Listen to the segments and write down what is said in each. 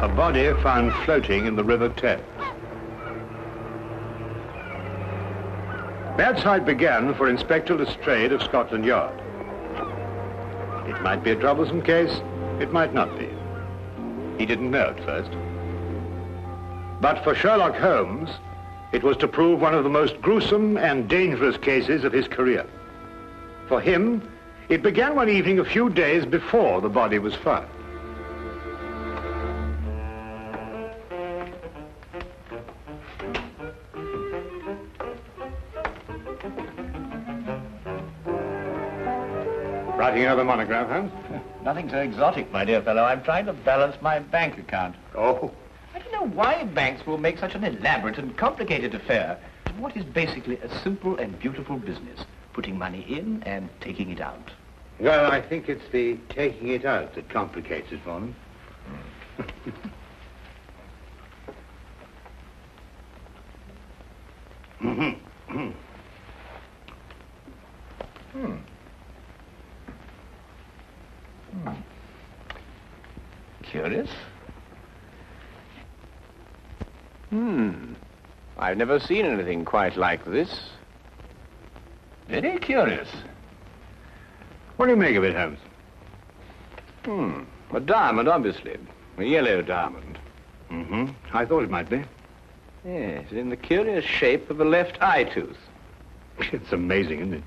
A body found floating in the River Thames. Bad sight began for Inspector Lestrade of Scotland Yard. It might be a troublesome case, it might not be. He didn't know at first. But for Sherlock Holmes, it was to prove one of the most gruesome and dangerous cases of his career. For him, it began one evening a few days before the body was found. Writing another monograph, Holmes? Nothing so exotic, my dear fellow. I'm trying to balance my bank account. Oh. I don't know why banks will make such an elaborate and complicated affair of what is basically a simple and beautiful business, putting money in and taking it out. Well, I think it's the taking it out that complicates it for them. Curious. I've never seen anything quite like this. Very curious. What do you make of it, Holmes? A diamond, obviously. A yellow diamond. I thought it might be. Yes, in the curious shape of a left eye tooth. It's amazing, isn't it?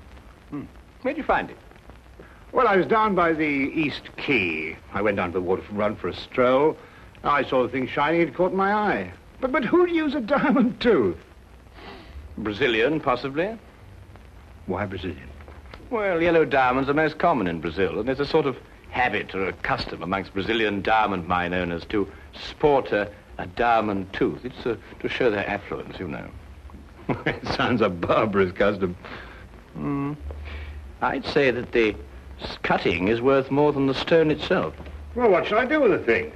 Where'd you find it? Well, I was down by the East Quay. I went down to the waterfront for a stroll. I saw the thing shining, it caught my eye. But who'd use a diamond tooth? Brazilian, possibly. Why Brazilian? Well, yellow diamonds are most common in Brazil, and there's a sort of habit or a custom amongst Brazilian diamond mine owners to sport a diamond tooth. It's to show their affluence, you know. It sounds a barbarous custom. I'd say that the cutting is worth more than the stone itself. Well, what shall I do with the thing?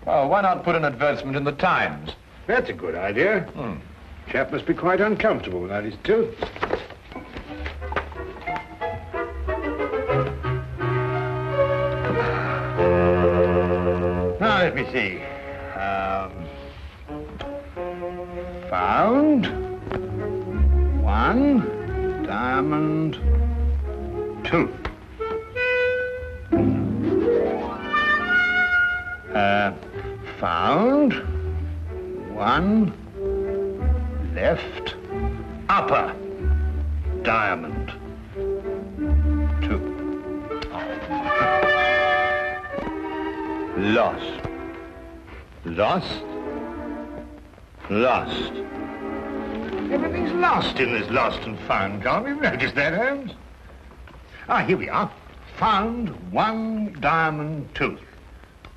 Oh, why not put an advertisement in the Times? That's a good idea. Chap must be quite uncomfortable without his tooth. Now, let me see. Found one diamond tooth. Found one left upper diamond tooth. Lost. Lost? Lost. Everything's lost in this lost and found column. You've noticed that, Holmes? Here we are. Found one diamond tooth.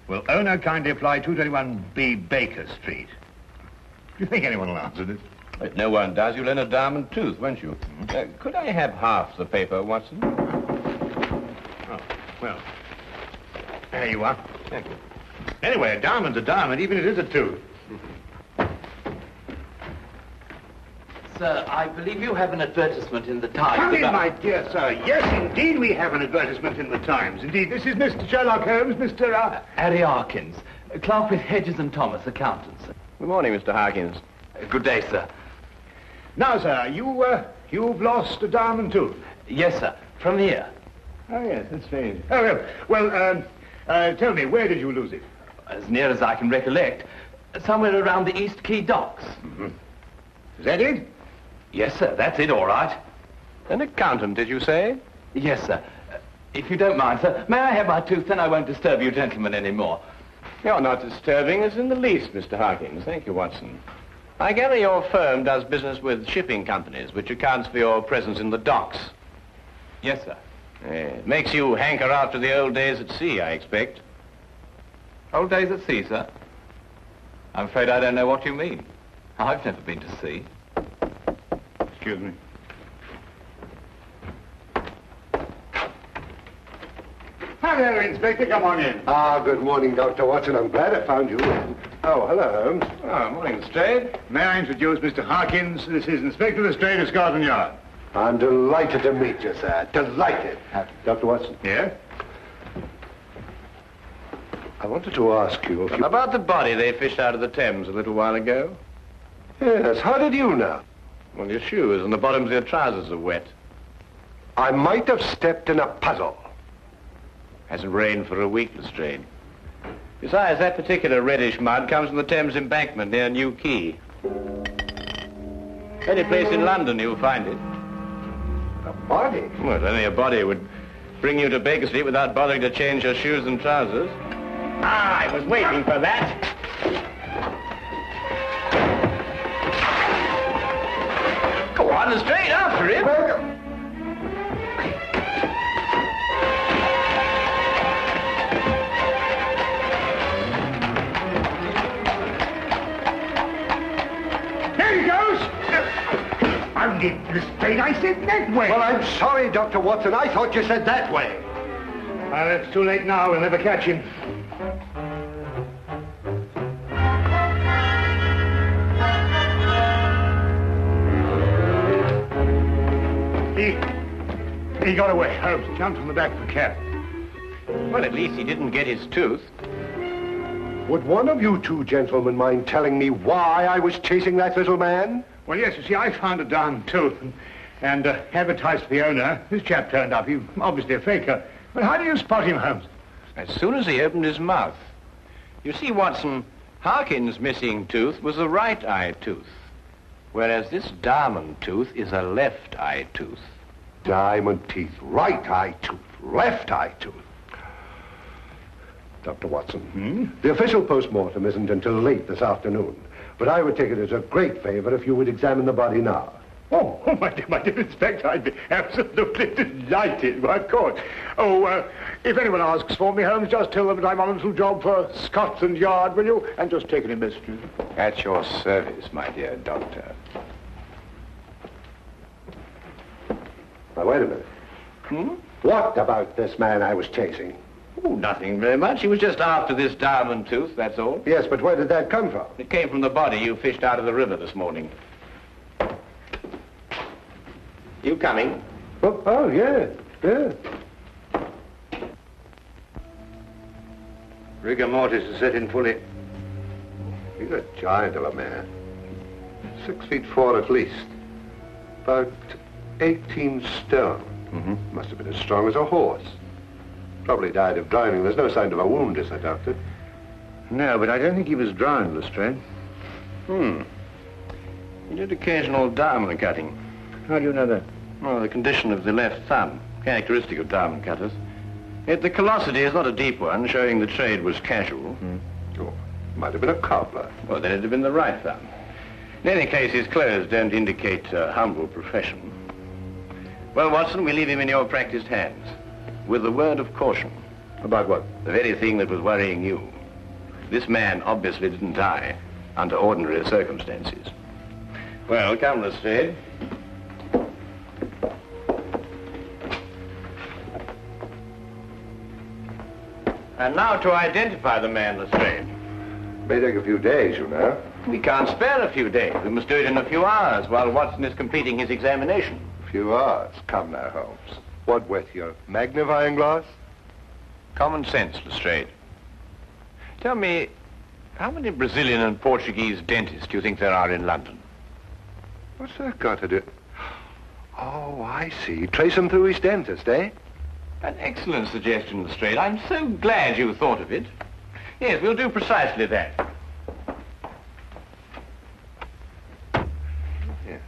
Will owner kindly apply 221B Baker Street? Do you think anyone will answer this? If no one does, you'll earn a diamond tooth, won't you? Could I have half the paper, Watson? Oh, well, there you are. Thank you. Anyway, a diamond's a diamond, even if it is a tooth. Sir, I believe you have an advertisement in the Times. Come in, my dear sir. Yes, indeed, we have an advertisement in the Times. Indeed, this is Mr. Sherlock Holmes, Mr. Harry Harkins, clerk with Hedges and Thomas, accountants. Good morning, Mr. Harkins. Good day, sir. Now, sir, you've lost a diamond tooth. Yes, sir, from here. Oh, yes, that's strange. Oh, well, tell me, where did you lose it? As near as I can recollect, somewhere around the East Quay docks. Is that it? Yes, sir, that's it, all right. An accountant, did you say? Yes, sir. If you don't mind, sir, may I have my tooth, then I won't disturb you gentlemen any more. You're not disturbing us in the least, Mr. Harkins. Thank you, Watson. I gather your firm does business with shipping companies, which accounts for your presence in the docks. Yes, sir. It makes you hanker after the old days at sea, I expect. Old days at sea, sir? I'm afraid I don't know what you mean. I've never been to sea. Excuse me. Hello, Inspector. Come on in. Good morning, Dr. Watson. I'm glad I found you. Oh, hello, Holmes. Oh, morning, Lestrade. May I introduce Mr. Harkins? This is Inspector Lestrade of Scotland Yard. I'm delighted to meet you, sir. Delighted. Dr. Watson. Yeah? I wanted to ask you if you... About the body they fished out of the Thames a little while ago. Yes, how did you know? Well, your shoes and the bottoms of your trousers are wet. I might have stepped in a puddle. Hasn't rained for a week, Lestrade. Besides, that particular reddish mud comes from the Thames embankment near New Quay. Any place in London you'll find it. A body? Well, only a body would bring you to Baker Street without bothering to change your shoes and trousers. Ah, I was waiting for that. Go on, Lestrade, after him. There he goes! I did Lestrade, I said that way. Well, I'm sorry, Dr. Watson. I thought you said that way. Well, it's too late now. We'll never catch him. He got away. Holmes jumped from the back of the cab. Well, at least he didn't get his tooth. Would one of you two gentlemen mind telling me why I was chasing that little man? Well, yes, you see, I found a diamond tooth and advertised for the owner. This chap turned up. He's obviously a faker. But how do you spot him, Holmes? As soon as he opened his mouth. You see, Watson, Harkin's missing tooth was a right eye tooth, whereas this diamond tooth is a left eye tooth. Diamond teeth, right eye tooth, left eye tooth. Dr. Watson, the official post-mortem isn't until late this afternoon, but I would take it as a great favor if you would examine the body now. Oh, my dear Inspector, I'd be absolutely delighted. Why, of course. Oh, if anyone asks for me, Holmes, just tell them that I'm on a little job for Scotland Yard, will you? And just take any messages. At your service, my dear doctor. Now, wait a minute. What about this man I was chasing? Oh, nothing very much. He was just after this diamond tooth, that's all. Yes, but where did that come from? It came from the body you fished out of the river this morning. You coming? Oh, yeah. Rigor mortis is set in fully. He's a giant of a man. 6'4" at least. About 18 stone. Must have been as strong as a horse. Probably died of drowning. There's no sign of a wound, is there, Doctor? No, but I don't think he was drowned, Lestrade. He did occasional diamond cutting. How do you know that? Well, the condition of the left thumb, characteristic of diamond cutters. Yet the callosity is not a deep one, showing the trade was casual. Oh, might have been a cobbler. Well, then it'd have been the right thumb. In any case, his clothes don't indicate a humble profession. Well, Watson, we leave him in your practiced hands, with a word of caution. About what? The very thing that was worrying you. This man obviously didn't die under ordinary circumstances. Well, come, Lestrade. And now to identify the man, Lestrade. May take a few days, you know. We can't spare a few days. We must do it in a few hours while Watson is completing his examination. A few hours. Come now, Holmes. What with your magnifying glass? Common sense, Lestrade. Tell me, how many Brazilian and Portuguese dentists do you think there are in London? What's that got to do? Oh, I see. Trace him through his dentist, eh? An excellent suggestion, Lestrade. I'm so glad you thought of it. Yes, we'll do precisely that. Yes.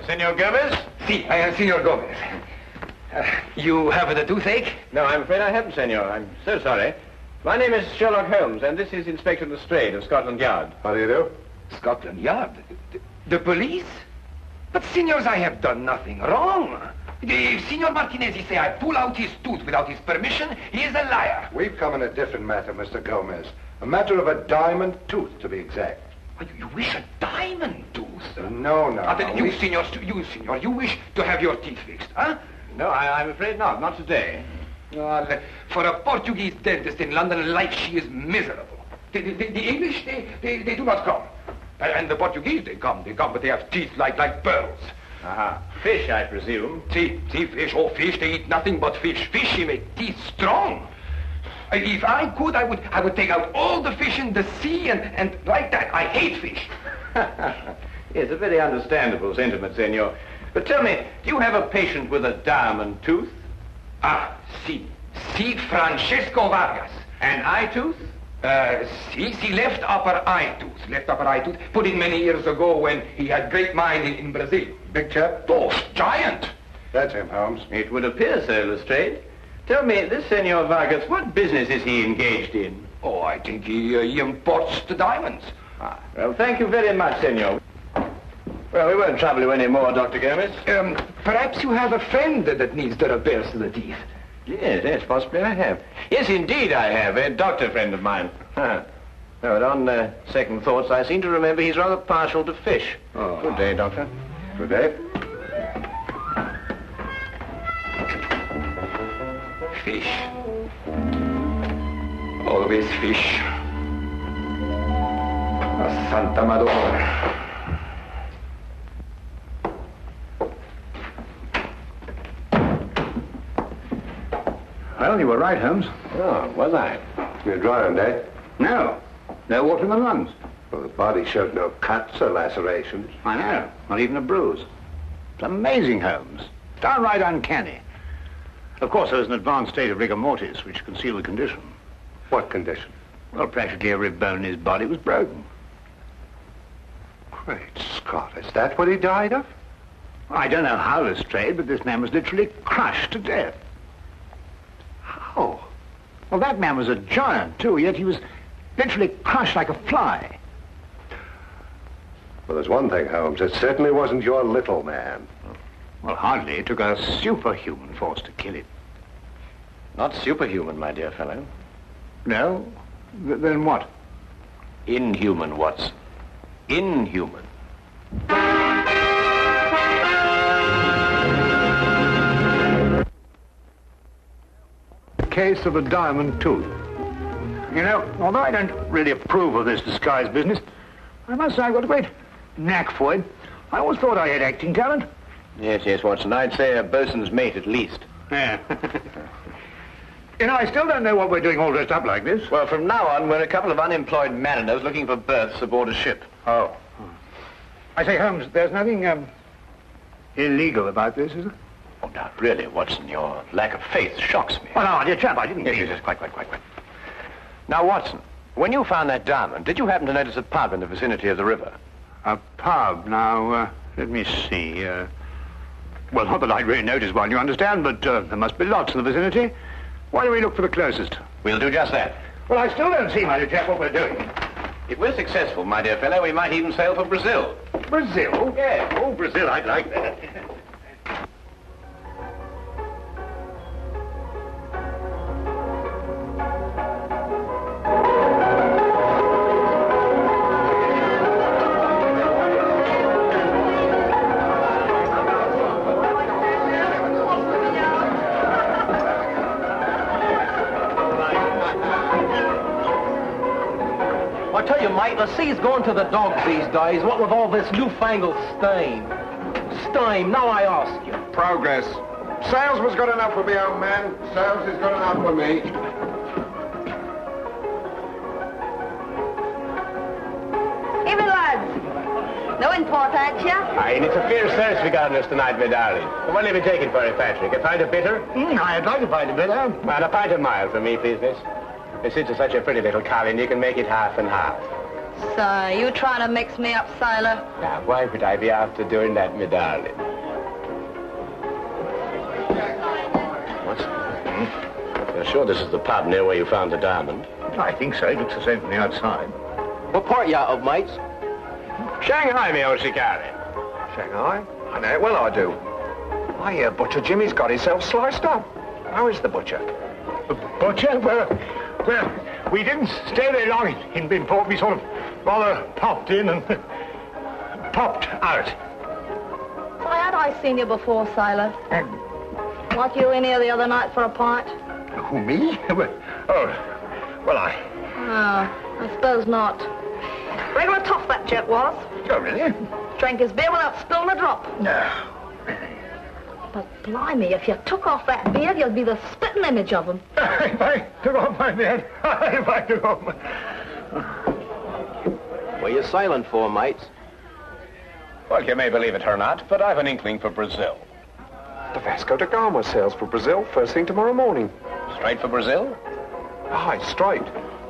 Senor Gomez? Si, I am Senor Gomez. You have the toothache? No, I'm afraid I haven't, senor. I'm so sorry. My name is Sherlock Holmes, and this is Inspector Lestrade of Scotland Yard. How do you do? Scotland Yard? The police? But, senors, I have done nothing wrong. If Signor Martinez say I pull out his tooth without his permission, he is a liar. We've come in a different matter, Mr. Gomez. A matter of a diamond tooth, to be exact. You wish a diamond tooth? No. Then you, senor, you wish to have your teeth fixed, huh? No, I'm afraid not. Not today. Well, for a Portuguese dentist in London, life she is miserable. The English, they do not come. And the Portuguese, they come, but they have teeth like pearls. Aha. Fish, I presume. See, fish. Oh, fish, they eat nothing but fish. Fish, they make teeth strong. If I could, I would take out all the fish in the sea and like that. I hate fish. Yes, a very understandable sentiment, senor. But tell me, do you have a patient with a diamond tooth? Ah, si, Francesco Vargas. An eye tooth? Si, left upper eye tooth. Put in many years ago when he had great mine in Brazil. Big chap? Oh, giant. That's him, Holmes. It would appear so, Lestrade. Tell me, this Senor Vargas, what business is he engaged in? Oh, I think he imports the diamonds. Ah, well, thank you very much, senor. Well, we won't trouble you any more, Dr. Gomez. Perhaps you have a friend that needs the repairs to the teeth. Yes, possibly I have. Yes, indeed I have. A doctor friend of mine. No, but on second thoughts, I seem to remember he's rather partial to fish. Oh. Good day, Doctor. Good day. Fish. Always fish. Santa Madonna. Well, you were right, Holmes. Oh, was I? You're drowned, eh? No water in the lungs. Well, the body showed no cuts or lacerations. I know, not even a bruise. It's amazing, Holmes. Downright uncanny. Of course, there was an advanced state of rigor mortis which concealed the condition. What condition? Well, practically every bone in his body was broken. Great Scott, is that what he died of? I don't know how Lestrade, but this man was literally crushed to death. How? Well, that man was a giant, too, yet he was literally crushed like a fly. Well, there's one thing, Holmes. It certainly wasn't your little man. Well, hardly. It took a superhuman force to kill him. Not superhuman, my dear fellow. No? Then what? Inhuman, Watson. Inhuman. Case of a diamond tooth. You know, although I don't really approve of this disguise business, I must say I've got a great knack for it. I always thought I had acting talent. Yes, Watson. I'd say a bosun's mate at least. Yeah. You know, I still don't know what we're doing all dressed up like this. Well, from now on, we're a couple of unemployed mariners looking for berths aboard a ship. Oh. I say, Holmes, there's nothing illegal about this, is there? Oh, now, really, Watson, your lack of faith shocks me. Oh, no, dear chap, I didn't mean... Yes, quite. Now, Watson, when you found that diamond, did you happen to notice a pub in the vicinity of the river? A pub? Now, let me see. Well, not that I'd really noticed one, you understand, but there must be lots in the vicinity. Why don't we look for the closest? We'll do just that. Well, I still don't see, my dear chap, what we're doing. If we're successful, my dear fellow, we might even sail for Brazil. Brazil? Yes. Oh, Brazil, I'd like that. I tell you, mate, the sea's going to the dogs these days, what with all this newfangled steam. Steam, now I ask you. Progress. Sales was good enough for me, old man. Sales is good enough for me. Evening, lads. No import, ain't you? Aye, and it's a fierce thirst we got on us tonight, my darling. What will you be taking for it, Patrick? A pint of bitter? I'd like a pint of bitter. And a pint of mild for me, please, miss. This is such a pretty little collie, you can make it half and half. So, you trying to mix me up, sailor? Now, why would I be after doing that, my darling? What? You're sure this is the pub near where you found the diamond? I think so. It looks the same from the outside. What part you out of, mates? Shanghai, me old shikari. Shanghai? I know it well, I do. I hear Butcher Jimmy's got himself sliced up. How is the butcher? The butcher? Well, we didn't stay very long in port. We sort of rather popped in and popped out. Why, had I seen you before, sailor? Like you in here the other night for a pint? Who, me? Oh, I... Oh, I suppose not. Regular tough, that jet was. Oh, really? Drank his beer without spilling a drop. No. But blimey, if you took off that beard, you'd be the spitting image of him. If I took off my beard, if I took off my... What are you sailing for, mates? Well, you may believe it or not, but I've an inkling for Brazil. The Vasco da Gama sails for Brazil first thing tomorrow morning. Straight for Brazil? Aye, straight.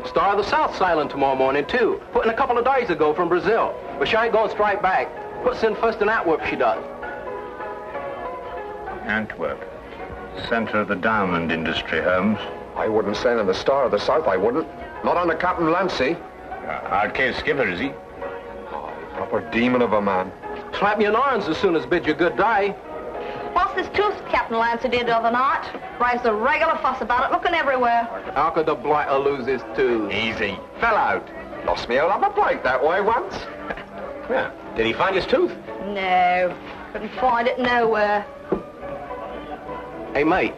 Star of the South sailing tomorrow morning, too. Putting a couple of days ago from Brazil. But she ain't going straight back. Puts in first in Antwerp, she does. Antwerp. Center of the diamond industry, Holmes. I wouldn't sail in the Star of the South, I wouldn't. Not under Captain Lancy. Hard-case skipper, is he? Proper demon of a man. Slap me in arms as soon as bid you good day. What's this tooth Captain Lancer did the other night? Raised a regular fuss about it, looking everywhere. How could the blighter lose his tooth? Easy. Fell out. Lost me all on my plate that way once. Yeah. Did he find his tooth? No, couldn't find it nowhere. Hey, mate.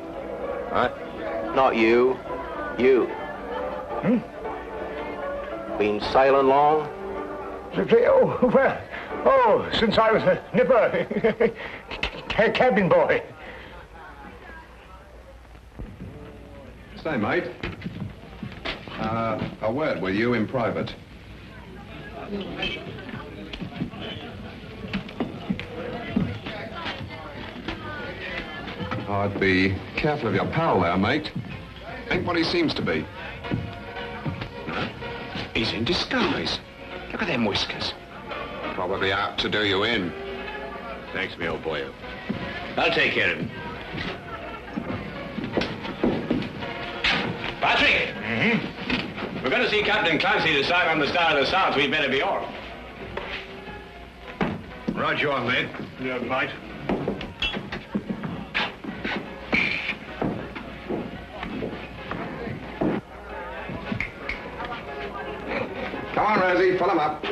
Huh? Not you. You. Been sailing long? Oh, well, since I was a nipper, cabin boy. Say, mate. A word with you in private. I'd be careful of your pal there, mate. Ain't what he seems to be. He's in disguise. Look at them whiskers. Probably out to do you in. Thanks, me old boy. I'll take care of him. Patrick! We're going to see Captain Clancy decide on the Star of the South. We'd better be off. Roger on, mate. Yeah, mate. Come on, Rosie, fill him up.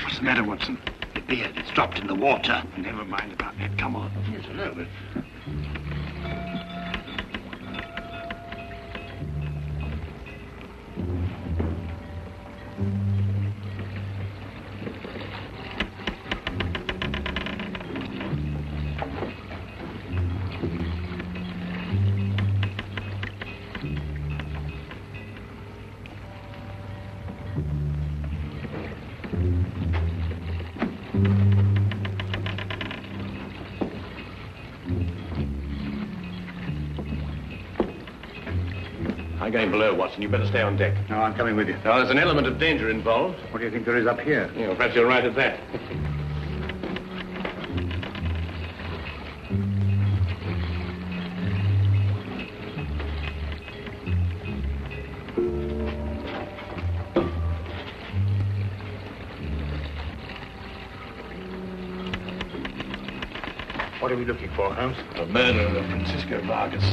What's the matter, Watson? The beard, it's dropped in the water. Never mind about that, come on. Yes, I know, but... I'm going below, Watson. You better stay on deck. No, I'm coming with you. Now, there's an element of danger involved. What do you think there is up here? Yeah, perhaps you're right at that. What are we looking for, Holmes? The murder of Francisco Vargas.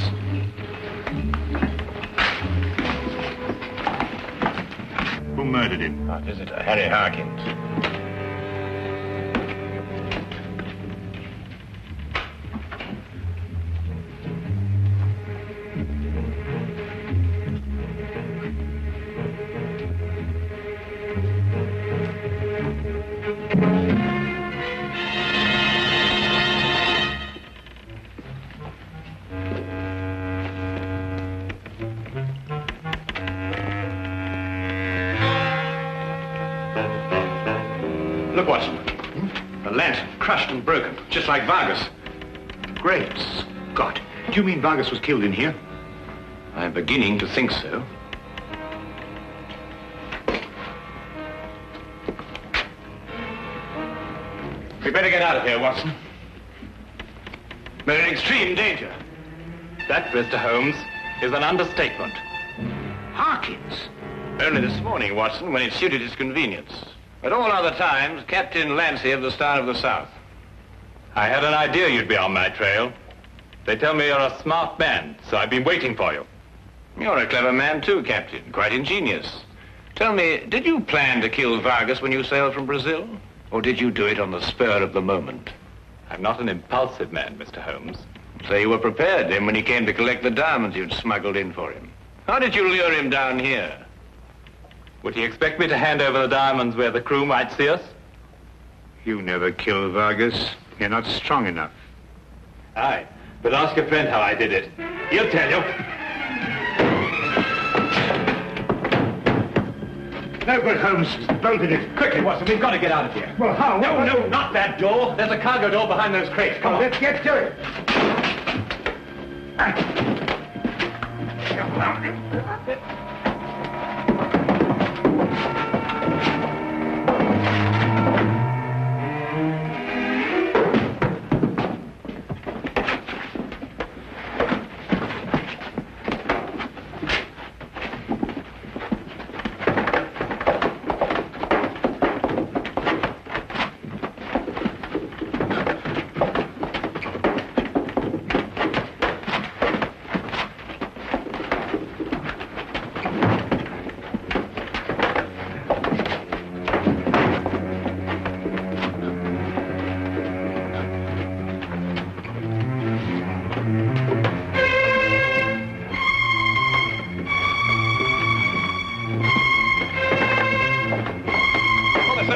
Who murdered him? Our visitor, Harry Harkins. Look, Watson. The lantern, crushed and broken, just like Vargas. Great Scott. Do you mean Vagos was killed in here? I'm beginning to think so. We better get out of here, Watson. We're in extreme danger. That, Mr. Holmes, is an understatement. Harkins? Only this morning, Watson, when it suited his convenience. At all other times, Captain Lancy of the Star of the South. I had an idea you'd be on my trail. They tell me you're a smart man, so I've been waiting for you. You're a clever man too, Captain. Quite ingenious. Tell me, did you plan to kill Vagos when you sailed from Brazil? Or did you do it on the spur of the moment? I'm not an impulsive man, Mr. Holmes. So you were prepared then when he came to collect the diamonds you'd smuggled in for him. How did you lure him down here? Would he expect me to hand over the diamonds where the crew might see us? You never killed Vagos. You're not strong enough. Aye, but ask a friend how I did it. He'll tell you. No good, Holmes. Bolted it. Quickly, Watson, we've got to get out of here. Well, how? No, not that door. There's a cargo door behind those crates. Come on. Let's get to it.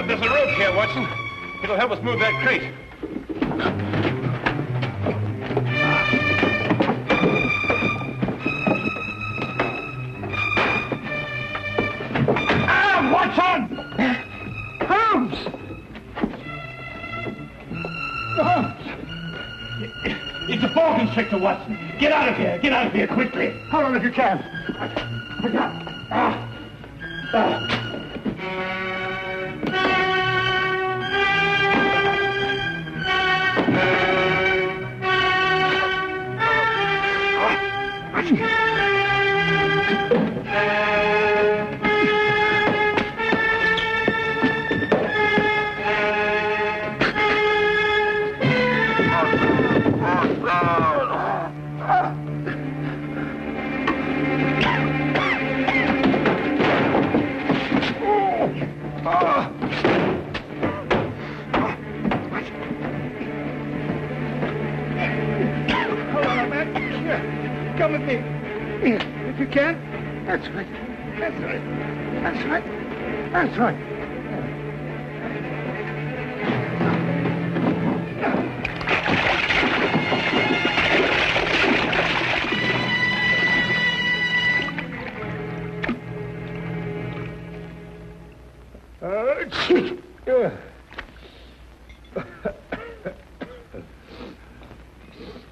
There's a rope here, Watson. It'll help us move that crate. Watson! Holmes! Holmes! It's a ball constrictor, Watson. Get out of here. Get out of here quickly. Hold on if you can. I got... Come with me. If you can. That's right. That's right. That's right. That's right.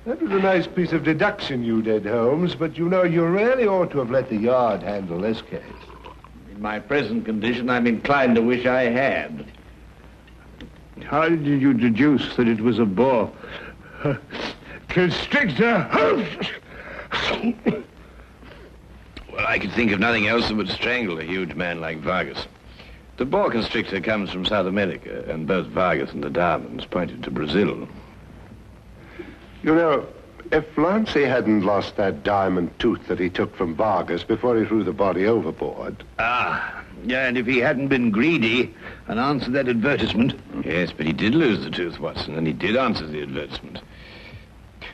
That was a nice piece of deduction you did, Holmes, but you know, you really ought to have let the Yard handle this case. In my present condition, I'm inclined to wish I had. How did you deduce that it was a boa constrictor? Well, I could think of nothing else that would strangle a huge man like Vagos. The boa constrictor comes from South America, and both Vagos and the diamonds pointed to Brazil. You know, if Lancy hadn't lost that diamond tooth that he took from Vagos before he threw the body overboard... Ah, yeah, and if he hadn't been greedy and answered that advertisement... Yes, but he did lose the tooth, Watson, and he did answer the advertisement.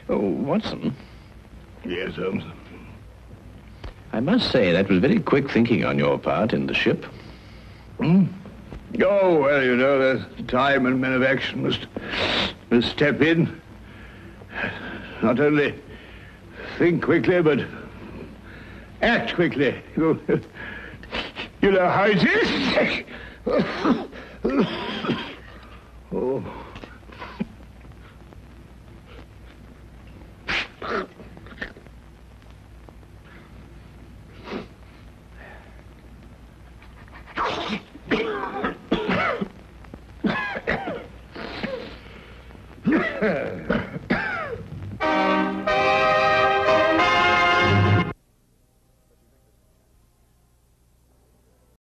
Oh, Watson. Yes, Holmes. I must say that was very quick thinking on your part in the ship. Hmm? Oh, well, you know, there's time and men of action must step in. Not only think quickly, but act quickly. You know how it is. Oh.